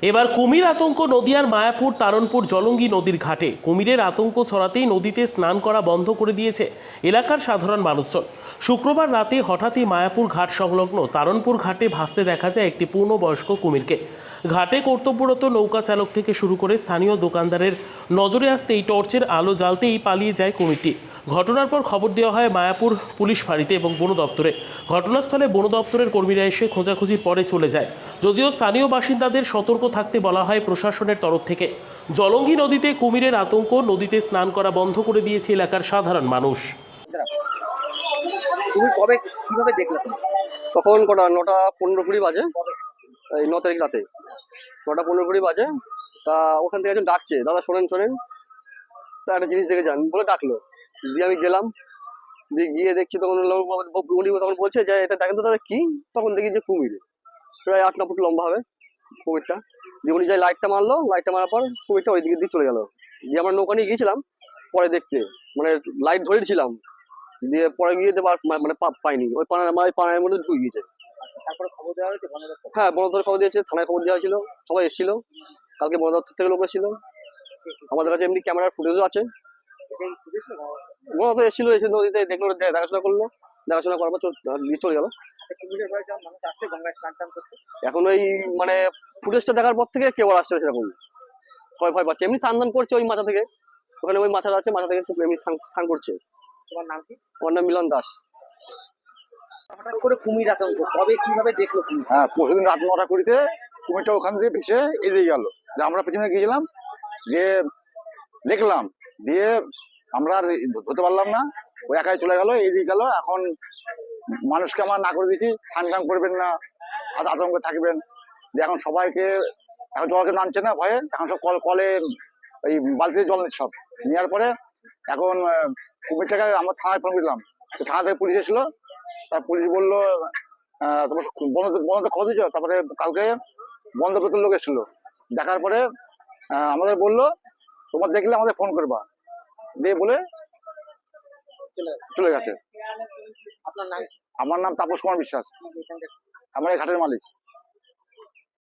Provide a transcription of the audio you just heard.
এবার কুমির আতঙ্ক নদিয়ার মায়াপুর তারণপুর জলঙ্গি নদীর ঘাটে কুমিরের আতঙ্ক ছড়াতেই নদীতে স্নান করা বন্ধ করে দিয়েছে এলাকার সাধারণ মানুষজন। শুক্রবার রাতে হঠাৎই মায়াপুর ঘাট সংলগ্ন তারণপুর ঘাটে ভাসতে দেখা যায় একটি পূর্ণবয়স্ক কুমিরকে। ঘাটে কর্তব্যরত নৌকা চালক থেকে শুরু করে স্থানীয় দোকানদারের নজরে আসতেই টর্চের আলো জ্বালতেই পালিয়ে যায় কুমিরটি। ঘটনার পর খবর দেওয়া হয় মায়াপুর পুলিশ ফাঁড়িতে এবং বন দপ্তরে। ঘটনাস্থলে বন দপ্তরের কর্মীরা এসে খোঁজাখুঁজির পরে চলে যায়। যদিও স্থানীয় বাসিন্দাদের সতর্ক থাকতে বলা হয় প্রশাসনের তরফ থেকে। জলঙ্গি নদীতে কুমিরের আতঙ্ক, নদীতে স্নান করা বন্ধ করে দিয়েছে এলাকার সাধারণ মানুষ। তুমি কবে কিভাবে দেখলে তুমি? তখন কটা 9:15-20 বাজে, এই 9 তারিখ রাতে 9:15-20 বাজে। তা ওখান থেকে একজন ডাকছে, দাদা শোনেন শোনেন, তা একটা জিনিস দেখে যান বলে ডাকলো। দিয়ে আমি গেলাম, দিয়ে গিয়ে দেখছি তখন উনি তখন বলছে যে এটা দেখেন তো দাদা কি। তখন দেখি যে কুমির, প্রায় 8-9 ফুট লম্বা হবে কুমিরটা। দিয়ে উনি যাই লাইটটা মারলো, লাইটটা মারার পর কুমিরটা ওই দিকে দিয়ে চলে গেল। দিয়ে আমরা নৌকা নিয়ে গিয়েছিলাম পরে দেখতে, মানে লাইট ধরেছিলাম, দিয়ে পরে গিয়ে মানে পাইনি, ওই পানার মধ্যে ঢুকে গিয়েছে। আচ্ছা, তারপরে খবর দেওয়া হয়েছে বন দপ্তর? হ্যাঁ, বন দপ্তর খবর দিয়েছে, থানায় খবর দেওয়া হয়েছিল, সবাই এসেছিল। কালকে বন দপ্তর থেকে লোক এসেছিল, আমাদের কাছে এমনি ক্যামেরার ফুটেজও আছে। বন দপ্তর এসেছিল, এসে নদীতে দেখলো, দেখাশোনা করলো, দেখাশোনা করার পর দিয়ে চলে গেল। আচ্ছা, কুমিরের ভয়ে যখন মানুষ আসছে গঙ্গায় স্নান টান করতে? এখন ওই মানে ফুটেজটা দেখার পর থেকে কেউ আর আসছে না সেরকম, ভয় ভয় পাচ্ছে। এমনি স্নান করছে ওই মাথা থেকে, ওখানে ওই মাথাটা আছে, মাথা থেকে এমনি স্নান করছে। তোমার নাম কি? আমার নাম মিলন দাস। হঠাৎ করে কুমির আতঙ্ক কবে কিভাবে দেখলো কুমির? হ্যাঁ, পরশুদিন রাত 9:20-তে কুমিরটা ওখান দিয়ে ভেসে এদিকে গেল। আমরা পেছনে গিয়েছিলাম, যে দেখলাম, দিয়ে আমরা আর ধরতে পারলাম না, ও একাই চলে গেল, এদিকে গেল। এখন মানুষকে আমরা না করে দিয়েছি স্নান টান করবেন না, আতঙ্কে থাকবেন। দিয়ে এখন সবাইকে, এখন জলকে নামছে না ভয়ে, এখন সব কলে এই বালতিতে জল নিচ্ছে সব। নেওয়ার পরে এখন কুমিরটাকে আমরা থানায় ফোন করলাম, থানা থেকে পুলিশ এসেছিল। তার পুলিশ বললো তোমার বন্ধ খবর দিচ্ছ। তারপরে কালকে বন্ধ করতে লোক এসেছিল, দেখার পরে আমাদের বললো তোমার দেখলে আমাদের ফোন করবা, দিয়ে বলে চলে গেছে। আপনার নাম? আমার নাম তাপস কুমার বিশ্বাস, এখানকার? আমার এই ঘাটের মালিক।